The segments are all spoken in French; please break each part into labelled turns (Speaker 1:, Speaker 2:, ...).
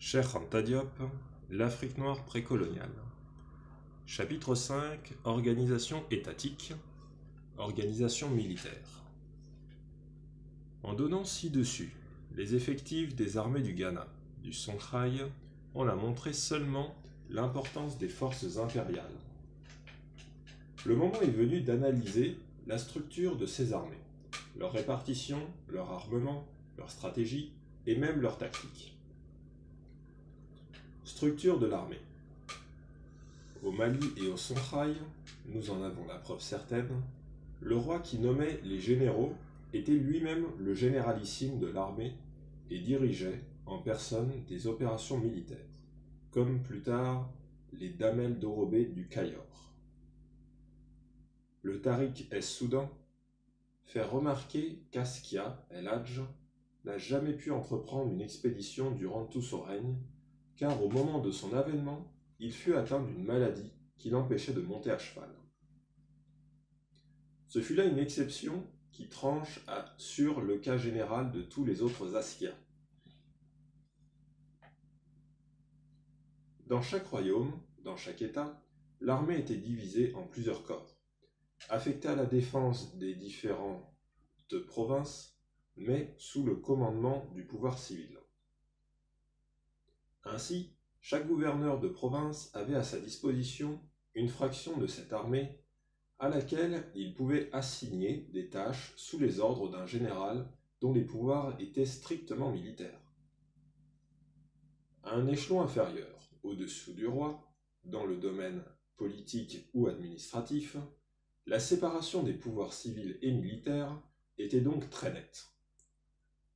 Speaker 1: Cheikh Anta Diop, l'Afrique noire précoloniale. Chapitre 5. Organisation étatique, organisation militaire. En donnant ci-dessus les effectifs des armées du Ghana, du Songhai, on a montré seulement l'importance des forces impériales. Le moment est venu d'analyser la structure de ces armées, leur répartition, leur armement, leur stratégie et même leur tactique. Structure de l'armée. Au Mali et au Songhai, nous en avons la preuve certaine, le roi qui nommait les généraux était lui-même le généralissime de l'armée et dirigeait en personne des opérations militaires, comme plus tard les Damel Dorobé du Cayor. Le Tariq es-Soudan fait remarquer qu'Askia el-Hadj n'a jamais pu entreprendre une expédition durant tout son règne, car au moment de son avènement, il fut atteint d'une maladie qui l'empêchait de monter à cheval. Ce fut là une exception qui tranche sur le cas général de tous les autres Askia. Dans chaque royaume, dans chaque État, l'armée était divisée en plusieurs corps, affectés à la défense des différentes provinces, mais sous le commandement du pouvoir civil. Ainsi, chaque gouverneur de province avait à sa disposition une fraction de cette armée à laquelle il pouvait assigner des tâches sous les ordres d'un général dont les pouvoirs étaient strictement militaires. À un échelon inférieur, au-dessous du roi, dans le domaine politique ou administratif, la séparation des pouvoirs civils et militaires était donc très nette.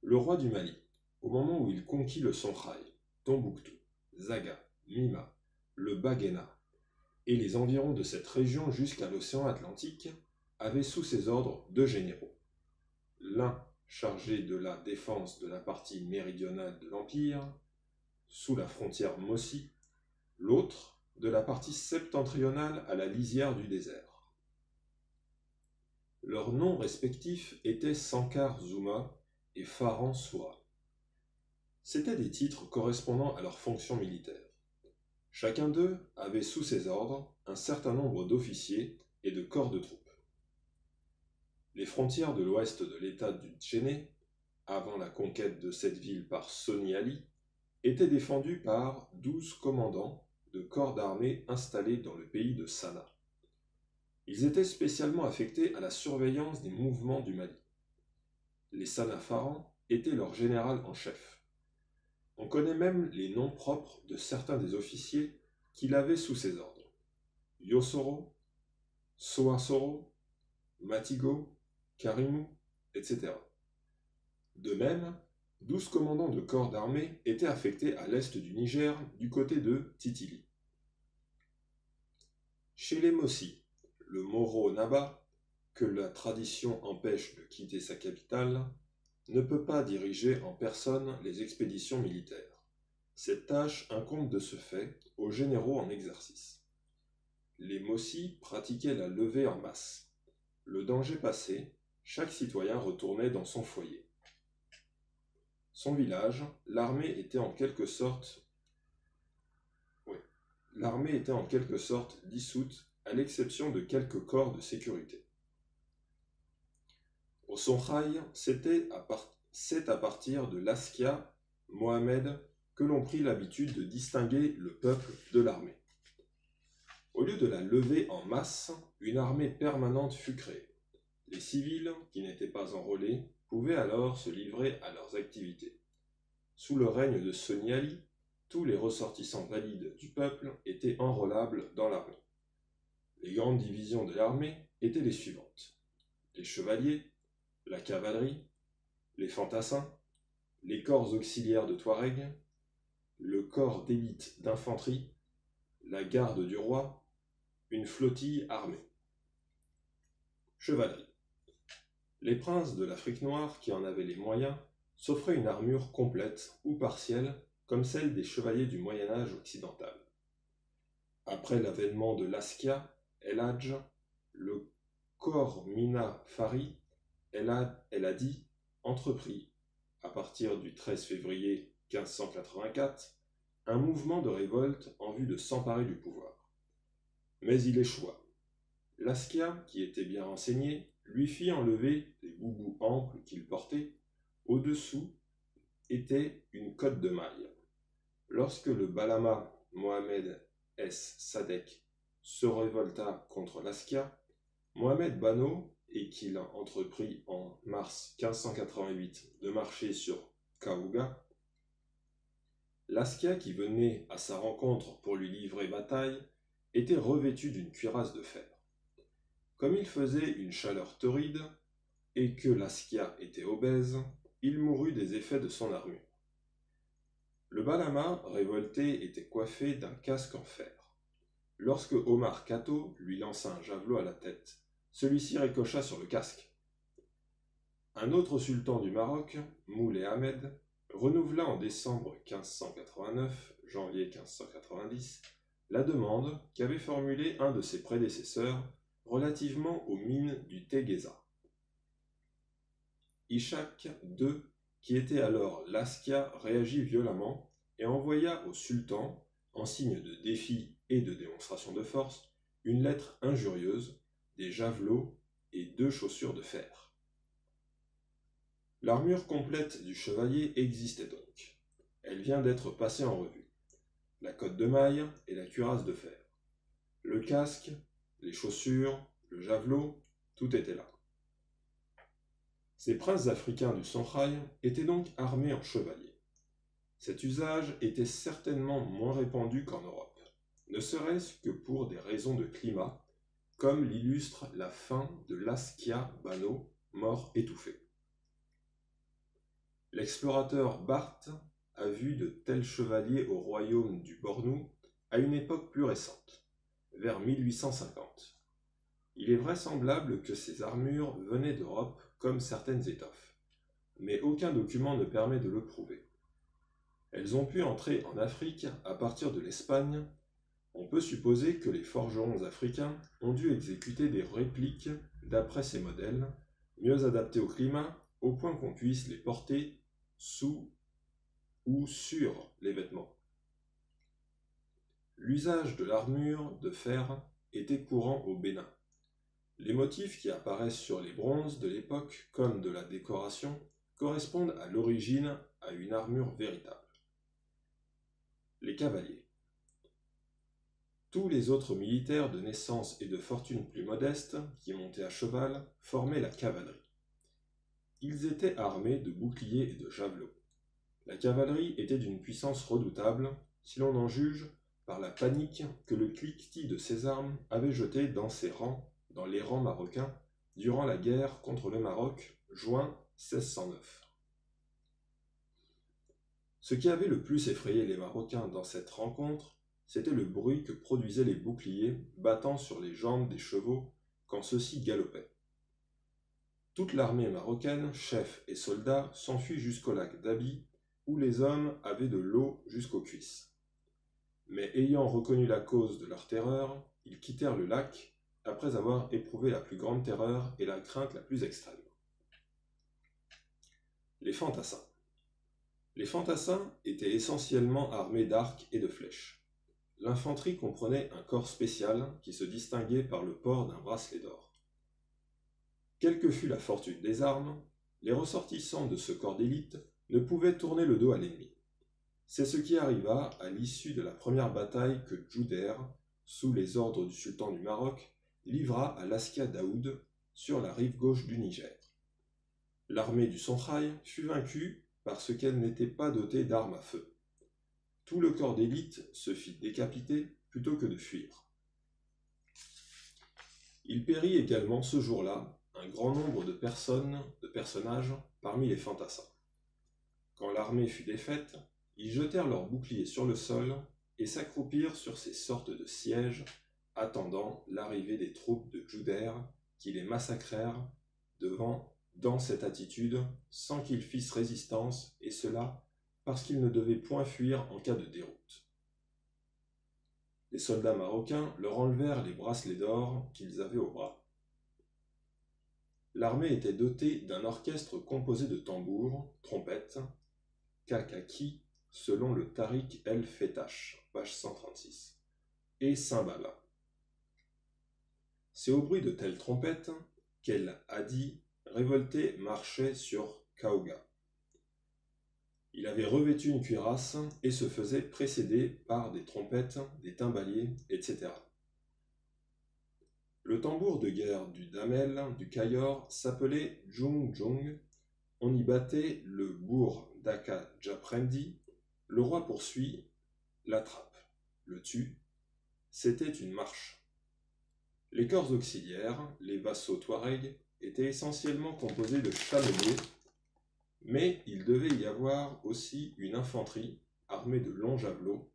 Speaker 1: Le roi du Mali, au moment où il conquit le Songhai, Tombouctou, Zaga, Mima, le Baguéna et les environs de cette région jusqu'à l'océan Atlantique, avait sous ses ordres deux généraux. L'un chargé de la défense de la partie méridionale de l'Empire, sous la frontière Mossi, l'autre de la partie septentrionale à la lisière du désert. Leurs noms respectifs étaient Sankar Zuma et Faran Soura. C'étaient des titres correspondant à leur fonction militaire. Chacun d'eux avait sous ses ordres un certain nombre d'officiers et de corps de troupes. Les frontières de l'ouest de l'état du Djenné, avant la conquête de cette ville par Soni Ali, étaient défendues par 12 commandants de corps d'armée installés dans le pays de Sana. Ils étaient spécialement affectés à la surveillance des mouvements du Mali. Les Sanafarans étaient leur général en chef. On connaît même les noms propres de certains des officiers qu'il avait sous ses ordres. Yosoro, Soasoro, Matigo, Karimou, etc. De même, 12 commandants de corps d'armée étaient affectés à l'est du Niger, du côté de Titili. Chez les Mossi, le Moro Naba, que la tradition empêche de quitter sa capitale, ne peut pas diriger en personne les expéditions militaires. Cette tâche incombe de ce fait aux généraux en exercice. Les Mossi pratiquaient la levée en masse. Le danger passé, chaque citoyen retournait dans son foyer. Son village, l'armée était en quelque sorte dissoute, à l'exception de quelques corps de sécurité. Au Songhai, c'est à partir de l'Askia Mohamed que l'on prit l'habitude de distinguer le peuple de l'armée. Au lieu de la levée en masse, une armée permanente fut créée. Les civils, qui n'étaient pas enrôlés, pouvaient alors se livrer à leurs activités. Sous le règne de Soni Ali, tous les ressortissants valides du peuple étaient enrôlables dans l'armée. Les grandes divisions de l'armée étaient les suivantes: les chevaliers, la cavalerie, les fantassins, les corps auxiliaires de Touareg, le corps d'élite d'infanterie, la garde du roi, une flottille armée. Chevalerie. Les princes de l'Afrique noire, qui en avaient les moyens, s'offraient une armure complète ou partielle, comme celle des chevaliers du Moyen-Âge occidental. Après l'avènement de l'Askia el-Hadj, le corps Mina Fari el-Hadi entreprit, à partir du 13 février 1584, un mouvement de révolte en vue de s'emparer du pouvoir. Mais il échoua. Lascia, qui était bien renseigné, lui fit enlever les boubous amples qu'il portait. Au-dessous était une cotte de maille. Lorsque le Balama Mohamed S. Sadek se révolta contre Lascia, Mohamed Bano, et qu'il entreprit en mars 1588 de marcher sur Kaouga, Lascia, qui venait à sa rencontre pour lui livrer bataille, était revêtu d'une cuirasse de fer. Comme il faisait une chaleur torride, et que Lascia était obèse, il mourut des effets de son armure. Le Balama, révolté, était coiffé d'un casque en fer. Lorsque Omar Khatto lui lança un javelot à la tête, celui-ci ricocha sur le casque. Un autre sultan du Maroc, Moulay Ahmed, renouvela en décembre 1589, janvier 1590, la demande qu'avait formulée un de ses prédécesseurs relativement aux mines du Tegheza. Ishaq II, qui était alors Lascia, réagit violemment et envoya au sultan, en signe de défi et de démonstration de force, une lettre injurieuse, des javelots et 2 chaussures de fer. L'armure complète du chevalier existait donc. Elle vient d'être passée en revue. La cotte de maille et la cuirasse de fer. Le casque, les chaussures, le javelot, tout était là. Ces princes africains du Songhai étaient donc armés en chevaliers. Cet usage était certainement moins répandu qu'en Europe, ne serait-ce que pour des raisons de climat, comme l'illustre la fin de Lascia Bano, mort étouffé. L'explorateur Barth a vu de tels chevaliers au royaume du Bornou à une époque plus récente, vers 1850. Il est vraisemblable que ces armures venaient d'Europe comme certaines étoffes, mais aucun document ne permet de le prouver. Elles ont pu entrer en Afrique à partir de l'Espagne. On peut supposer que les forgerons africains ont dû exécuter des répliques d'après ces modèles, mieux adaptés au climat, au point qu'on puisse les porter sous ou sur les vêtements. L'usage de l'armure de fer était courant au Bénin. Les motifs qui apparaissent sur les bronzes de l'époque comme de la décoration correspondent à l'origine à une armure véritable. Les cavaliers. Tous les autres militaires de naissance et de fortune plus modeste, qui montaient à cheval, formaient la cavalerie. Ils étaient armés de boucliers et de javelots. La cavalerie était d'une puissance redoutable, si l'on en juge par la panique que le cliquetis de ces armes avait jetée dans les rangs marocains, durant la guerre contre le Maroc, juin 1609. Ce qui avait le plus effrayé les Marocains dans cette rencontre, c'était le bruit que produisaient les boucliers battant sur les jambes des chevaux quand ceux-ci galopaient. Toute l'armée marocaine, chefs et soldats, s'enfuit jusqu'au lac d'Abi, où les hommes avaient de l'eau jusqu'aux cuisses. Mais ayant reconnu la cause de leur terreur, ils quittèrent le lac, après avoir éprouvé la plus grande terreur et la crainte la plus extrême. Les fantassins. Les fantassins étaient essentiellement armés d'arcs et de flèches. L'infanterie comprenait un corps spécial qui se distinguait par le port d'un bracelet d'or. Quelle que fût la fortune des armes, les ressortissants de ce corps d'élite ne pouvaient tourner le dos à l'ennemi. C'est ce qui arriva à l'issue de la première bataille que Djouder, sous les ordres du sultan du Maroc, livra à Lascia Daoud sur la rive gauche du Niger. L'armée du Songhai fut vaincue parce qu'elle n'était pas dotée d'armes à feu. Tout le corps d'élite se fit décapiter plutôt que de fuir. Il périt également ce jour-là un grand nombre de personnages parmi les fantassins. Quand l'armée fut défaite, ils jetèrent leurs boucliers sur le sol et s'accroupirent sur ces sortes de sièges, attendant l'arrivée des troupes de Djouder qui les massacrèrent dans cette attitude sans qu'ils fissent résistance, et cela parce qu'ils ne devaient point fuir en cas de déroute. Les soldats marocains leur enlevèrent les bracelets d'or qu'ils avaient au bras. L'armée était dotée d'un orchestre composé de tambours, trompettes, kakaki, selon le Tariq el-Fetash, page 136, et cymbales. C'est au bruit de telles trompettes qu'El Hadi, révolté, marchait sur Kaouga. Il avait revêtu une cuirasse et se faisait précéder par des trompettes, des timbaliers, etc. Le tambour de guerre du Damel, du Cayor, s'appelait Djung Djung. On y battait le bourg d'Aka Djaprendi. Le roi poursuit, l'attrape, le tue. C'était une marche. Les corps auxiliaires, les vassaux touaregs, étaient essentiellement composés de chameliers, mais il devait y avoir aussi une infanterie armée de longs javelots,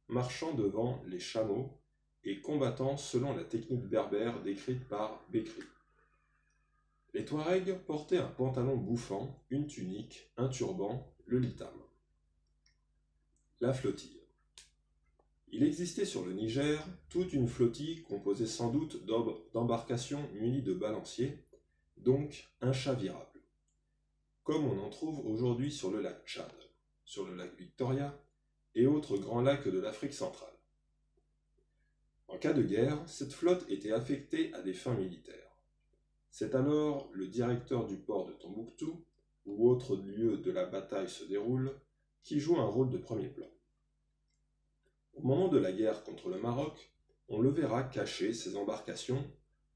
Speaker 1: marchant devant les chameaux et combattant selon la technique berbère décrite par Bekri. Les Touaregs portaient un pantalon bouffant, une tunique, un turban, le litam. La flottille. Il existait sur le Niger toute une flottille composée sans doute d'embarcations munies de balanciers, donc inchavirables, comme on en trouve aujourd'hui sur le lac Tchad, sur le lac Victoria et autres grands lacs de l'Afrique centrale. En cas de guerre, cette flotte était affectée à des fins militaires. C'est alors le directeur du port de Tombouctou, où autre lieu de la bataille se déroule, qui joue un rôle de premier plan. Au moment de la guerre contre le Maroc, on le verra cacher ses embarcations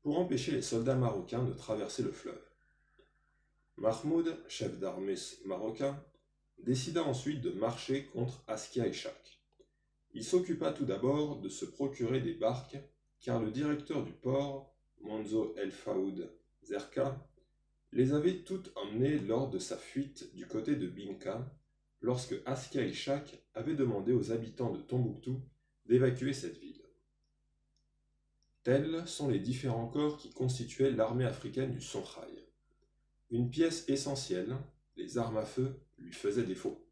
Speaker 1: pour empêcher les soldats marocains de traverser le fleuve. Mahmoud, chef d'armée marocain, décida ensuite de marcher contre Askia Ishaq. Il s'occupa tout d'abord de se procurer des barques, car le directeur du port, Monzo El Faoud Zerka, les avait toutes emmenées lors de sa fuite du côté de Binka, lorsque Askia Ishaq avait demandé aux habitants de Tombouctou d'évacuer cette ville. Tels sont les différents corps qui constituaient l'armée africaine du Songhai. Une pièce essentielle, les armes à feu, lui faisait défaut.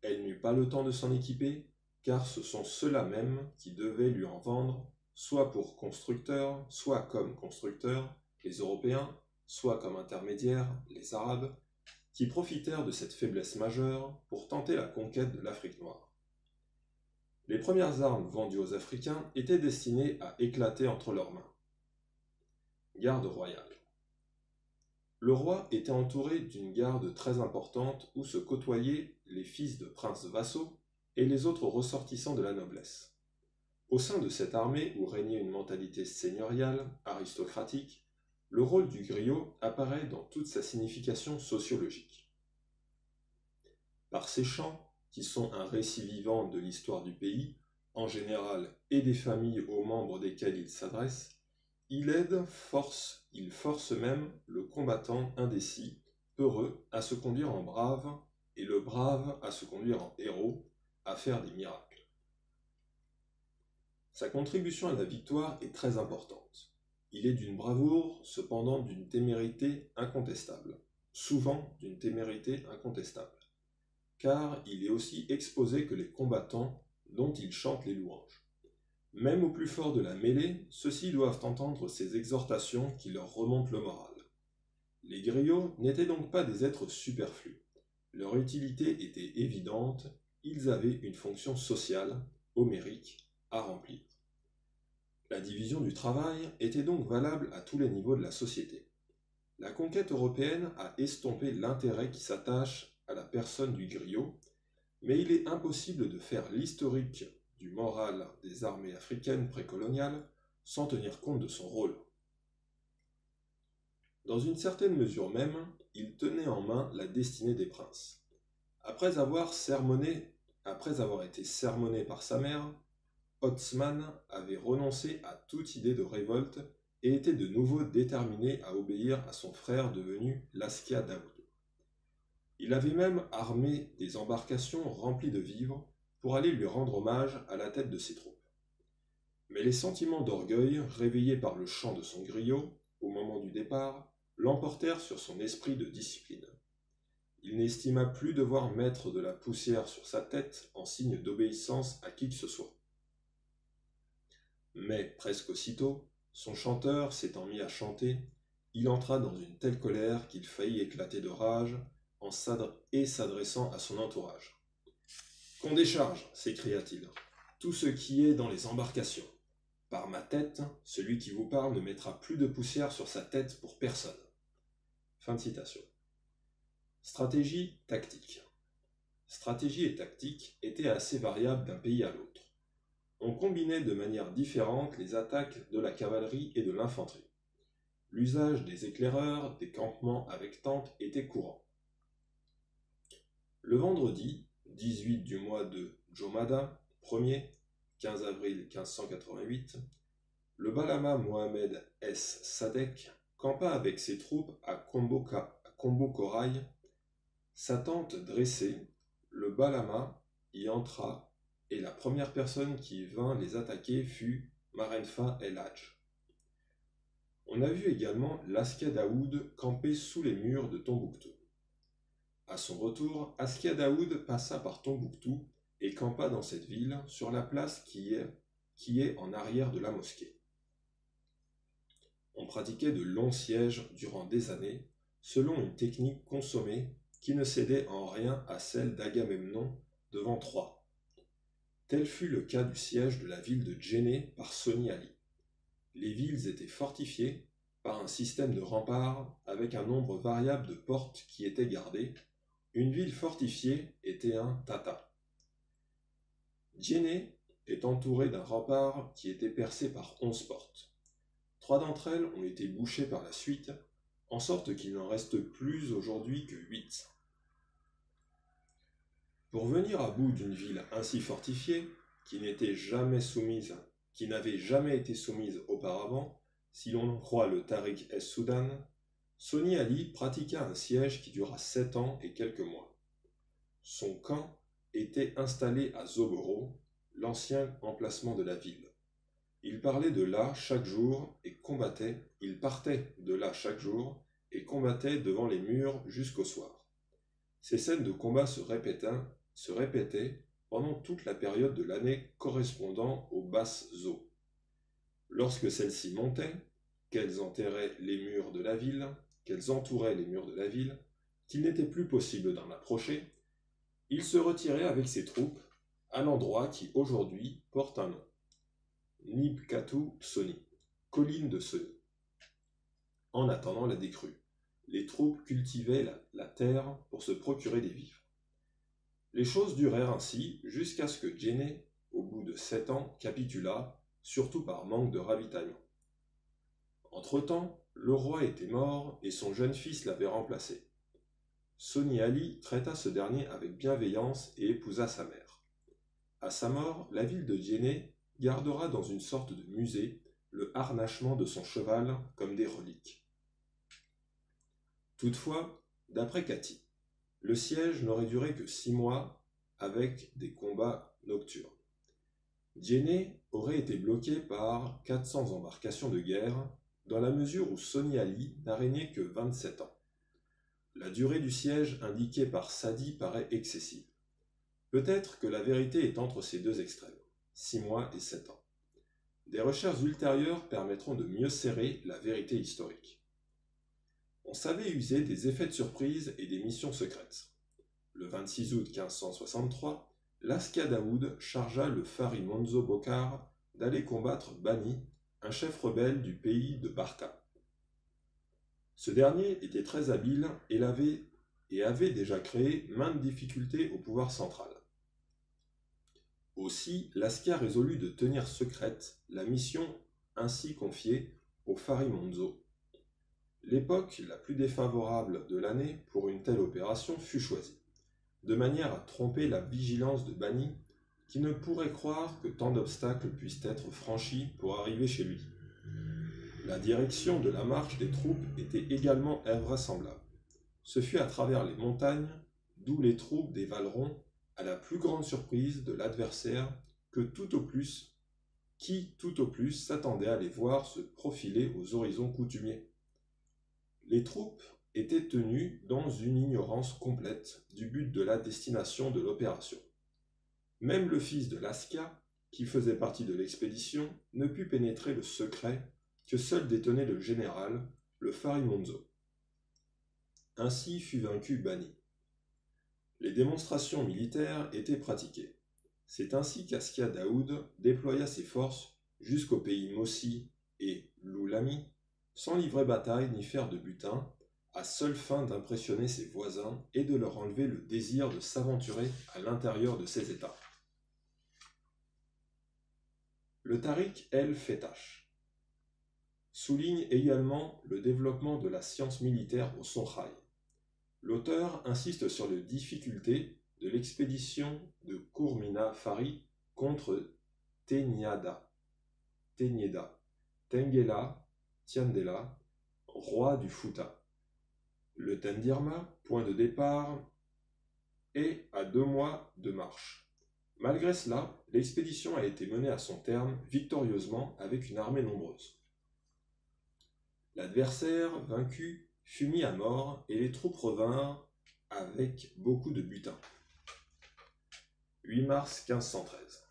Speaker 1: Elle n'eut pas le temps de s'en équiper, car ce sont ceux-là même qui devaient lui en vendre, soit pour constructeurs, soit comme constructeurs, les Européens, soit comme intermédiaires, les Arabes, qui profitèrent de cette faiblesse majeure pour tenter la conquête de l'Afrique noire. Les premières armes vendues aux Africains étaient destinées à éclater entre leurs mains. Garde royale. Le roi était entouré d'une garde très importante où se côtoyaient les fils de princes vassaux et les autres ressortissants de la noblesse. Au sein de cette armée où régnait une mentalité seigneuriale, aristocratique, le rôle du griot apparaît dans toute sa signification sociologique. Par ses chants, qui sont un récit vivant de l'histoire du pays, en général, et des familles aux membres desquelles il s'adresse, il force même le combattant indécis, peureux, à se conduire en brave, et le brave à se conduire en héros, à faire des miracles. Sa contribution à la victoire est très importante. Il est d'une bravoure, cependant d'une témérité incontestable, souvent d'une témérité incontestable, car il est aussi exposé que les combattants dont il chante les louanges. Même au plus fort de la mêlée, ceux-ci doivent entendre ces exhortations qui leur remontent le moral. Les griots n'étaient donc pas des êtres superflus. Leur utilité était évidente, ils avaient une fonction sociale, homérique, à remplir. La division du travail était donc valable à tous les niveaux de la société. La conquête européenne a estompé l'intérêt qui s'attache à la personne du griot, mais il est impossible de faire l'historique du moral des armées africaines précoloniales sans tenir compte de son rôle. Dans une certaine mesure même, il tenait en main la destinée des princes. Après avoir été sermonné par sa mère, Othman avait renoncé à toute idée de révolte et était de nouveau déterminé à obéir à son frère devenu l'Askia Daoud. Il avait même armé des embarcations remplies de vivres pour aller lui rendre hommage à la tête de ses troupes. Mais les sentiments d'orgueil, réveillés par le chant de son griot, au moment du départ, l'emportèrent sur son esprit de discipline. Il n'estima plus devoir mettre de la poussière sur sa tête en signe d'obéissance à qui que ce soit. Mais, presque aussitôt, son chanteur s'étant mis à chanter, il entra dans une telle colère qu'il faillit éclater de rage et s'adressant à son entourage. Qu'on décharge, s'écria-t-il, tout ce qui est dans les embarcations. Par ma tête, celui qui vous parle ne mettra plus de poussière sur sa tête pour personne. Fin de citation. Stratégie, tactique. Stratégie et tactique étaient assez variables d'un pays à l'autre. On combinait de manière différente les attaques de la cavalerie et de l'infanterie. L'usage des éclaireurs, des campements avec tentes était courant. Le vendredi, 18 du mois de Jomada, 1er, 15 avril 1588, le Balama Mohamed S. Sadek campa avec ses troupes à Kombo-Koraï. Sa tente dressée, le Balama y entra et la première personne qui vint les attaquer fut Marenfa El Hadj. On a vu également Askia Daoud camper sous les murs de Tombouctou. À son retour, Askia Daoud passa par Tombouctou et campa dans cette ville sur la place qui est en arrière de la mosquée. On pratiquait de longs sièges durant des années, selon une technique consommée qui ne cédait en rien à celle d'Agamemnon devant Troie. Tel fut le cas du siège de la ville de Djenné par Soni Ali. Les villes étaient fortifiées par un système de remparts avec un nombre variable de portes qui étaient gardées. Une ville fortifiée était un tata. Djenné est entourée d'un rempart qui était percé par 11 portes. 3 d'entre elles ont été bouchées par la suite, en sorte qu'il n'en reste plus aujourd'hui que 8. Pour venir à bout d'une ville ainsi fortifiée, qui n'avait jamais été soumise auparavant, si l'on en croit le Tariq es-Soudan, Soni Ali pratiqua un siège qui dura 7 ans et quelques mois. Son camp était installé à Zogoro, l'ancien emplacement de la ville. Il partait de là chaque jour et combattait devant les murs jusqu'au soir. Ces scènes de combat se répétaient pendant toute la période de l'année correspondant aux basses eaux. Lorsque celles-ci montaient, qu'elles entouraient les murs de la ville, qu'il n'était plus possible d'en approcher, il se retirait avec ses troupes à l'endroit qui aujourd'hui porte un nom. Nibkatu Soni, colline de Soni. En attendant la décrue, les troupes cultivaient la terre pour se procurer des vivres. Les choses durèrent ainsi jusqu'à ce que Djenné, au bout de 7 ans, capitula, surtout par manque de ravitaillement. Entre-temps, le roi était mort et son jeune fils l'avait remplacé. Soni Ali traita ce dernier avec bienveillance et épousa sa mère. À sa mort, la ville de Djenné gardera dans une sorte de musée le harnachement de son cheval comme des reliques. Toutefois, d'après Cathy, le siège n'aurait duré que 6 mois avec des combats nocturnes. Djenné aurait été bloqué par 400 embarcations de guerre dans la mesure où Soni Ali n'a régné que 27 ans. La durée du siège indiquée par Sadi paraît excessive. Peut-être que la vérité est entre ces deux extrêmes, 6 mois et 7 ans. Des recherches ultérieures permettront de mieux cerner la vérité historique. On savait user des effets de surprise et des missions secrètes. Le 26 août 1563, Askia Daoud chargea le Fari Monzo Bokar d'aller combattre Bani, un chef rebelle du pays de Barka. Ce dernier était très habile et avait déjà créé maintes difficultés au pouvoir central. Aussi, Askia résolut de tenir secrète la mission ainsi confiée au Fari Monzo. L'époque la plus défavorable de l'année pour une telle opération fut choisie, de manière à tromper la vigilance de Bani, qui ne pourrait croire que tant d'obstacles puissent être franchis pour arriver chez lui. La direction de la marche des troupes était également invraisemblable. Ce fut à travers les montagnes, d'où les troupes dévaleront, à la plus grande surprise de l'adversaire, qui tout au plus s'attendait à les voir se profiler aux horizons coutumiers. Les troupes étaient tenues dans une ignorance complète du but de la destination de l'opération. Même le fils de Askia, qui faisait partie de l'expédition, ne put pénétrer le secret que seul détenait le général, le Fari Monzo. Ainsi fut vaincu Bani. Les démonstrations militaires étaient pratiquées. C'est ainsi qu'Askia Daoud déploya ses forces jusqu'au pays Mossi et Loulami, sans livrer bataille ni faire de butin, à seule fin d'impressionner ses voisins et de leur enlever le désir de s'aventurer à l'intérieur de ces États. Le Tariq el-Fetash souligne également le développement de la science militaire au Songhai. L'auteur insiste sur les difficultés de l'expédition de Kourmina Fari contre Teniada, Tengela, Tiandela, roi du Fouta. Le Tendirma, point de départ, est à 2 mois de marche. Malgré cela, l'expédition a été menée à son terme victorieusement avec une armée nombreuse. L'adversaire, vaincu, fut mis à mort et les troupes revinrent avec beaucoup de butin. 8 mars 1513.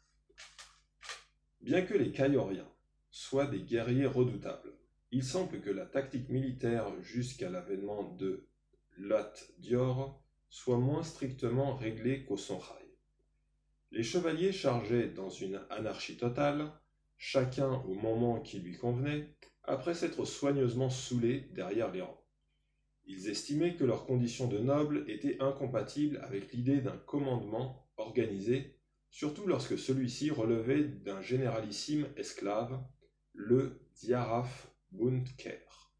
Speaker 1: Bien que les Caïoriens soient des guerriers redoutables, il semble que la tactique militaire jusqu'à l'avènement de Lat Dior soit moins strictement réglée qu'au Songhai. Les chevaliers chargeaient dans une anarchie totale, chacun au moment qui lui convenait, après s'être soigneusement saoulés derrière les rangs. Ils estimaient que leur condition de noble était incompatible avec l'idée d'un commandement organisé, surtout lorsque celui-ci relevait d'un généralissime esclave, le Diaraf Bundker.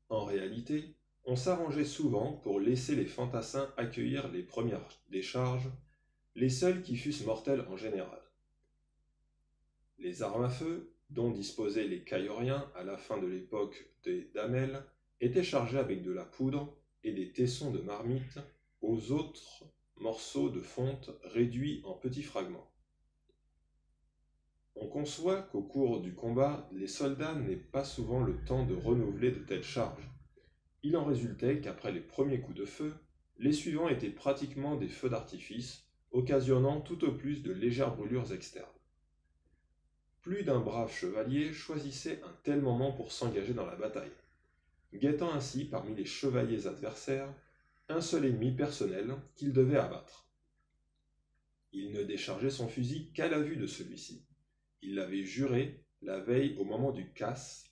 Speaker 1: En réalité, on s'arrangeait souvent pour laisser les fantassins accueillir les premières décharges, les seuls qui fussent mortels en général. Les armes à feu, dont disposaient les Caïoriens à la fin de l'époque des damels, étaient chargées avec de la poudre et des tessons de marmite aux autres morceaux de fonte réduits en petits fragments. On conçoit qu'au cours du combat, les soldats n'aient pas souvent le temps de renouveler de telles charges. Il en résultait qu'après les premiers coups de feu, les suivants étaient pratiquement des feux d'artifice, occasionnant tout au plus de légères brûlures externes. Plus d'un brave chevalier choisissait un tel moment pour s'engager dans la bataille, guettant ainsi parmi les chevaliers adversaires un seul ennemi personnel qu'il devait abattre. Il ne déchargeait son fusil qu'à la vue de celui-ci. Il l'avait juré la veille au moment du casse.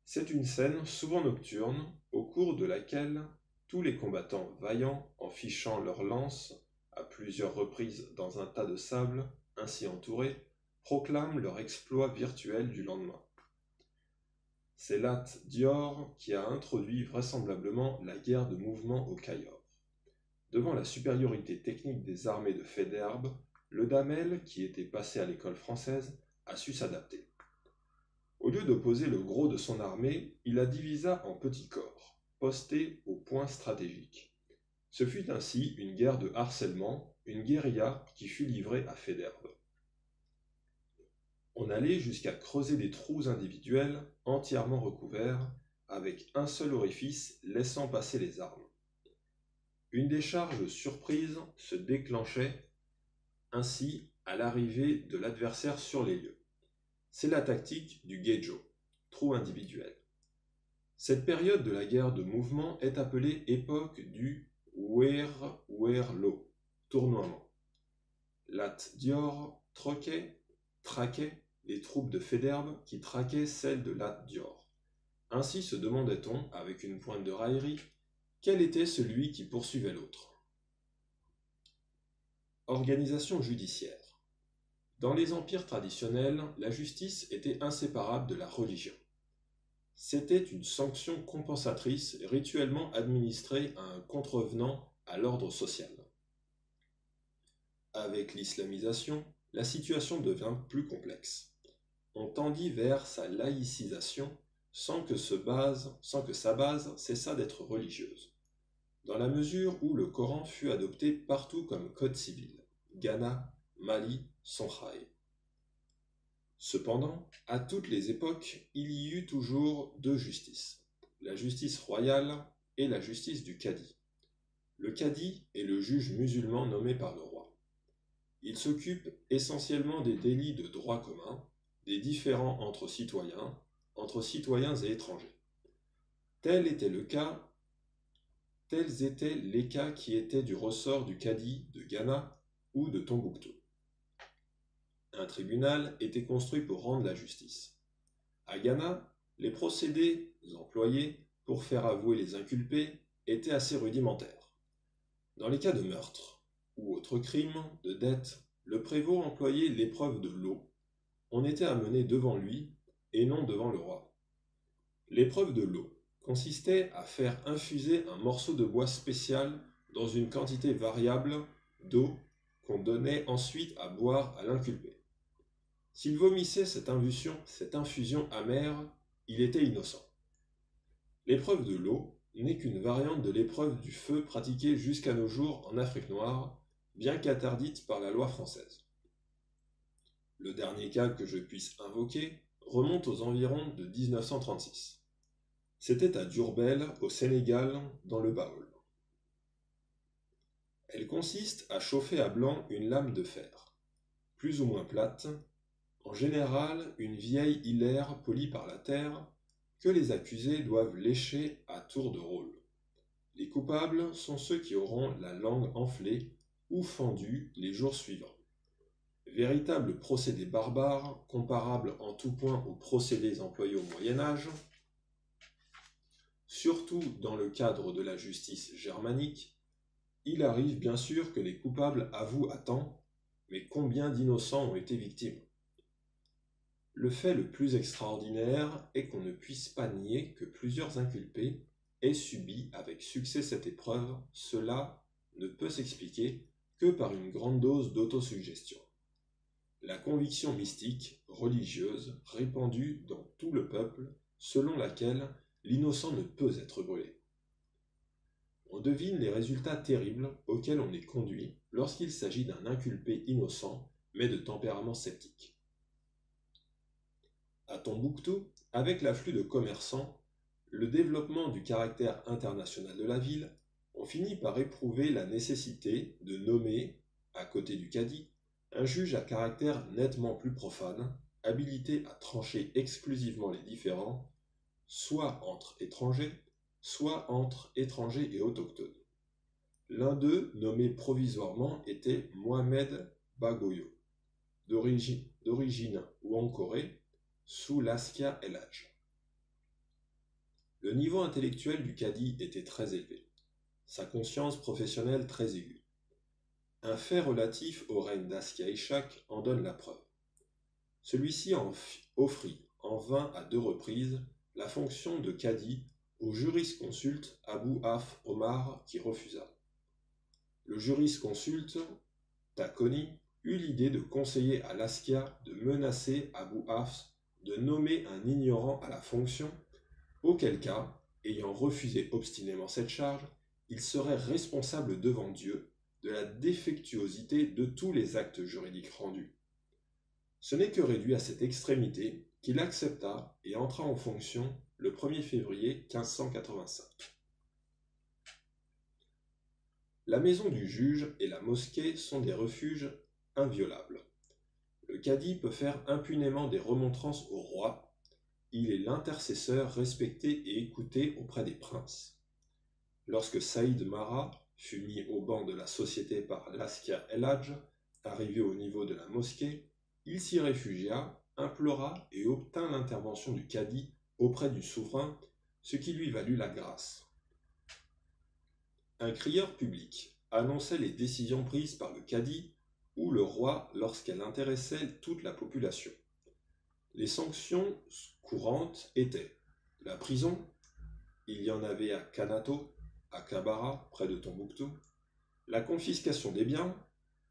Speaker 1: C'est une scène souvent nocturne, au cours de laquelle tous les combattants vaillants, en fichant leurs lances à plusieurs reprises dans un tas de sable, ainsi entourés, proclament leur exploit virtuel du lendemain. C'est Lat Dior qui a introduit vraisemblablement la guerre de mouvement au Cayor. Devant la supériorité technique des armées de Faidherbe, le damel, qui était passé à l'école française, a su s'adapter. Au lieu d'opposer le gros de son armée, il la divisa en petits corps, postés aux points stratégiques. Ce fut ainsi une guerre de harcèlement, une guérilla qui fut livrée à Faidherbe. On allait jusqu'à creuser des trous individuels entièrement recouverts, avec un seul orifice laissant passer les armes. Une décharge surprise se déclenchait ainsi à l'arrivée de l'adversaire sur les lieux. C'est la tactique du Gejo, trou individuel. Cette période de la guerre de mouvement est appelée époque du Werlo, tournoiement. Lat Dior traquait les troupes de Faidherbe qui traquaient celles de Lat Dior. Ainsi se demandait-on, avec une pointe de raillerie, quel était celui qui poursuivait l'autre. Organisation judiciaire. Dans les empires traditionnels, la justice était inséparable de la religion. C'était une sanction compensatrice rituellement administrée à un contrevenant à l'ordre social. Avec l'islamisation, la situation devint plus complexe. On tendit vers sa laïcisation sans que sa base cessât d'être religieuse, dans la mesure où le Coran fut adopté partout comme code civil, Ghana, Mali, Songhai. Cependant, à toutes les époques, il y eut toujours deux justices, la justice royale et la justice du cadi. Le cadi est le juge musulman nommé par le roi. Il s'occupe essentiellement des délits de droit commun, des différends entre citoyens et étrangers. Tels étaient les cas qui étaient du ressort du cadi de Ghana, ou de Tombouctou. Un tribunal était construit pour rendre la justice. À Ghana, les procédés employés pour faire avouer les inculpés étaient assez rudimentaires. Dans les cas de meurtre ou autres crimes, de dette, le prévôt employait l'épreuve de l'eau. On était amené devant lui et non devant le roi. L'épreuve de l'eau consistait à faire infuser un morceau de bois spécial dans une quantité variable d'eau qu'on donnait ensuite à boire à l'inculpé. S'il vomissait cette infusion amère, il était innocent. L'épreuve de l'eau n'est qu'une variante de l'épreuve du feu pratiquée jusqu'à nos jours en Afrique noire, bien qu'interdite par la loi française. Le dernier cas que je puisse invoquer remonte aux environs de 1936. C'était à Diourbel, au Sénégal, dans le Baol. Elle consiste à chauffer à blanc une lame de fer, plus ou moins plate, en général une vieille hilaire polie par la terre, que les accusés doivent lécher à tour de rôle. Les coupables sont ceux qui auront la langue enflée ou fendue les jours suivants. Véritable procédé barbare, comparable en tout point aux procédés employés au Moyen-Âge, surtout dans le cadre de la justice germanique, il arrive bien sûr que les coupables avouent à temps, mais combien d'innocents ont été victimes? Le fait le plus extraordinaire est qu'on ne puisse pas nier que plusieurs inculpés aient subi avec succès cette épreuve. Cela ne peut s'expliquer que par une grande dose d'autosuggestion. La conviction mystique, religieuse, répandue dans tout le peuple, selon laquelle l'innocent ne peut être brûlé. On devine les résultats terribles auxquels on est conduit lorsqu'il s'agit d'un inculpé innocent, mais de tempérament sceptique. À Tombouctou, avec l'afflux de commerçants, le développement du caractère international de la ville, on finit par éprouver la nécessité de nommer, à côté du cadi, un juge à caractère nettement plus profane, habilité à trancher exclusivement les différends, soit entre étrangers, soit entre étrangers et autochtones. L'un d'eux, nommé provisoirement, était Mohamed Bagoyo, d'origine ouankoré, sous Laskia El Hadj. Le niveau intellectuel du cadi était très élevé, sa conscience professionnelle très aiguë. Un fait relatif au règne d'Askia Ishak en donne la preuve. Celui-ci offrit en vain à 2 reprises la fonction de cadi au jurisconsulte Abou Haf Omar qui refusa. Le jurisconsulte, Takoni, eut l'idée de conseiller à Laskia de menacer Abou Hafs de nommer un ignorant à la fonction, auquel cas, ayant refusé obstinément cette charge, il serait responsable devant Dieu de la défectuosité de tous les actes juridiques rendus. Ce n'est que réduit à cette extrémité qu'il accepta et entra en fonction le 1er février 1585. La maison du juge et la mosquée sont des refuges inviolables. Le cadi peut faire impunément des remontrances au roi. Il est l'intercesseur respecté et écouté auprès des princes. Lorsque Saïd Mara fut mis au banc de la société par Laskia El Hadj, arrivé au niveau de la mosquée, il s'y réfugia, implora et obtint l'intervention du cadi auprès du souverain, ce qui lui valut la grâce. Un crieur public annonçait les décisions prises par le cadi ou le roi lorsqu'elles intéressaient toute la population. Les sanctions courantes étaient la prison, il y en avait à Kanato, à Kabara, près de Tombouctou, la confiscation des biens,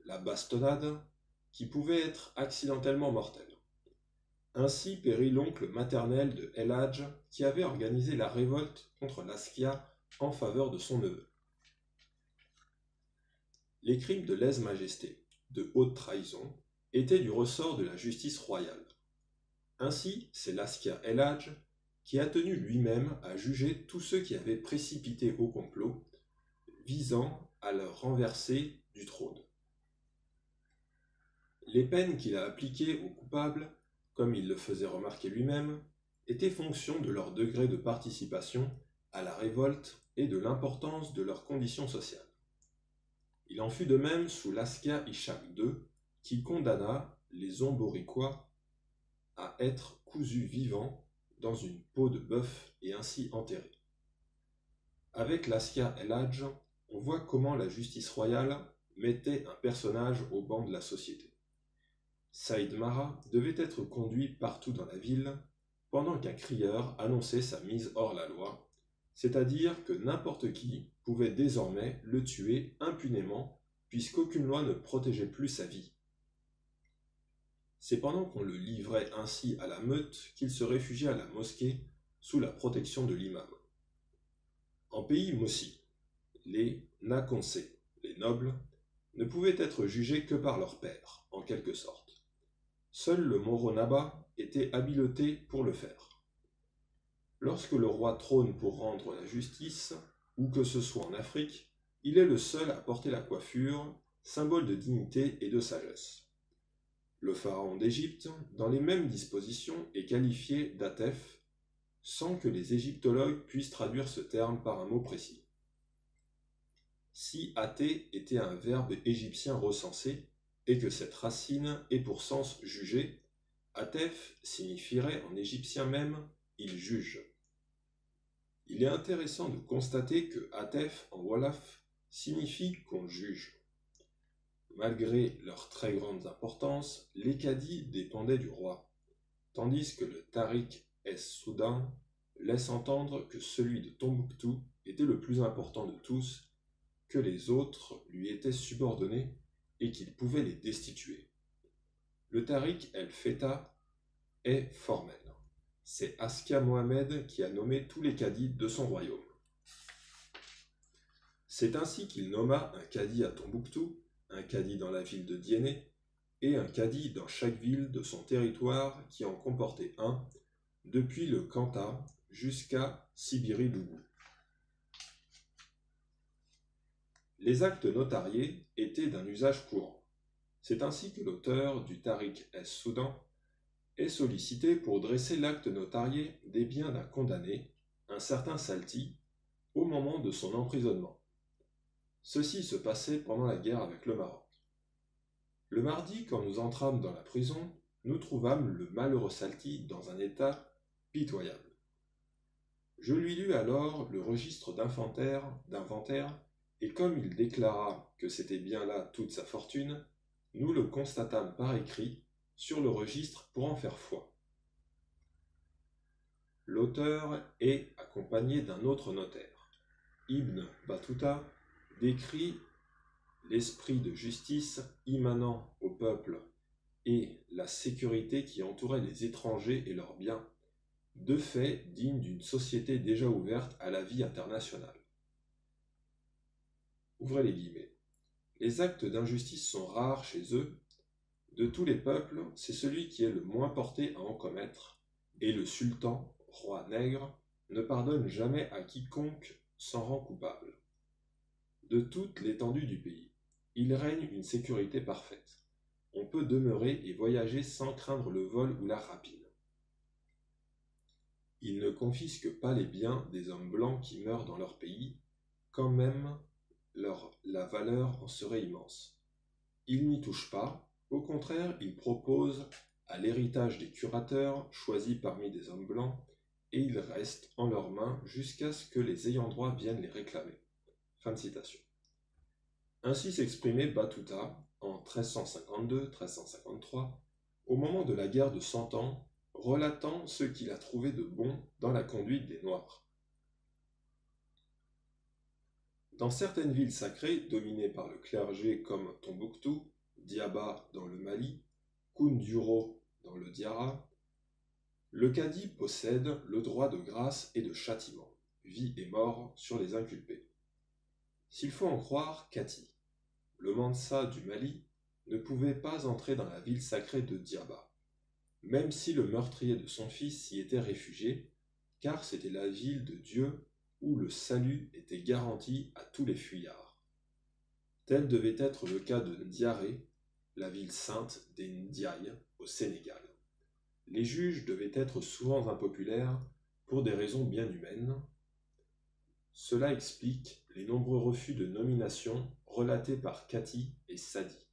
Speaker 1: la bastonnade, qui pouvait être accidentellement mortelle. Ainsi périt l'oncle maternel de El Hadj qui avait organisé la révolte contre Laskia en faveur de son neveu. Les crimes de lèse-majesté, de haute trahison, étaient du ressort de la justice royale. Ainsi, c'est Laskia El Hadj qui a tenu lui-même à juger tous ceux qui avaient précipité au complot, visant à le renverser du trône. Les peines qu'il a appliquées aux coupables, comme il le faisait remarquer lui-même, étaient fonction de leur degré de participation à la révolte et de l'importance de leurs conditions sociales. Il en fut de même sous Laskia Ishak II, qui condamna les Omboriquois à être cousus vivants dans une peau de bœuf et ainsi enterrés. Avec Laskia El Hadj, on voit comment la justice royale mettait un personnage au banc de la société. Saïd Mara devait être conduit partout dans la ville, pendant qu'un crieur annonçait sa mise hors la loi, c'est-à-dire que n'importe qui pouvait désormais le tuer impunément, puisqu'aucune loi ne protégeait plus sa vie. C'est pendant qu'on le livrait ainsi à la meute qu'il se réfugiait à la mosquée sous la protection de l'imam. En pays mossi, les nakonsé, les nobles, ne pouvaient être jugés que par leur père, en quelque sorte. Seul le Moronaba était habilité pour le faire. Lorsque le roi trône pour rendre la justice, où que ce soit en Afrique, il est le seul à porter la coiffure, symbole de dignité et de sagesse. Le pharaon d'Égypte, dans les mêmes dispositions, est qualifié d'Atef, sans que les égyptologues puissent traduire ce terme par un mot précis. Si athée était un verbe égyptien recensé, et que cette racine est pour sens juger, Atef signifierait en égyptien même « il juge ». Il est intéressant de constater que Atef en Wolof signifie qu'on juge. Malgré leur très grande importance, les cadis dépendaient du roi, tandis que le Tariq es-Soudan laisse entendre que celui de Tombouctou était le plus important de tous, que les autres lui étaient subordonnés et qu'il pouvait les destituer. Le Tariq el-Feta est formel. C'est Askia Mohamed qui a nommé tous les cadis de son royaume. C'est ainsi qu'il nomma un cadi à Tombouctou, un cadi dans la ville de Dienné, et un cadi dans chaque ville de son territoire qui en comportait un, depuis le Kanta jusqu'à Sibiri-Dougou. Les actes notariés étaient d'un usage courant. C'est ainsi que l'auteur du Tariq es-Soudan est sollicité pour dresser l'acte notarié des biens d'un condamné, un certain Salti, au moment de son emprisonnement. Ceci se passait pendant la guerre avec le Maroc. Le mardi, quand nous entrâmes dans la prison, nous trouvâmes le malheureux Salti dans un état pitoyable. Je lui lus alors le registre d'inventaire, et comme il déclara que c'était bien là toute sa fortune, nous le constatâmes par écrit sur le registre pour en faire foi. L'auteur est accompagné d'un autre notaire. Ibn Battuta décrit l'esprit de justice immanent au peuple et la sécurité qui entourait les étrangers et leurs biens, deux faits dignes d'une société déjà ouverte à la vie internationale. Ouvrez les guillemets. Les actes d'injustice sont rares chez eux. De tous les peuples, c'est celui qui est le moins porté à en commettre, et le sultan, roi nègre, ne pardonne jamais à quiconque s'en rend coupable. De toute l'étendue du pays, il règne une sécurité parfaite. On peut demeurer et voyager sans craindre le vol ou la rapine. Il ne confisque pas les biens des hommes blancs qui meurent dans leur pays, quand même la valeur en serait immense. Il n'y touche pas, au contraire, il propose à l'héritage des curateurs choisis parmi des hommes blancs, et ils restent en leurs mains jusqu'à ce que les ayants droit viennent les réclamer. Fin de citation. Ainsi s'exprimait Battuta en 1352-1353, au moment de la guerre de 100 Ans, relatant ce qu'il a trouvé de bon dans la conduite des Noirs. Dans certaines villes sacrées dominées par le clergé comme Tombouctou, Diaba dans le Mali, Kounduro dans le Diarra, le cadi possède le droit de grâce et de châtiment, vie et mort sur les inculpés. S'il faut en croire Kati, le Mansa du Mali ne pouvait pas entrer dans la ville sacrée de Diaba, même si le meurtrier de son fils s'y était réfugié, car c'était la ville de Dieu où le salut était garanti à tous les fuyards. Tel devait être le cas de Ndiaré, la ville sainte des Ndiaye au Sénégal. Les juges devaient être souvent impopulaires pour des raisons bien humaines. Cela explique les nombreux refus de nomination relatés par Cathy et Sadie.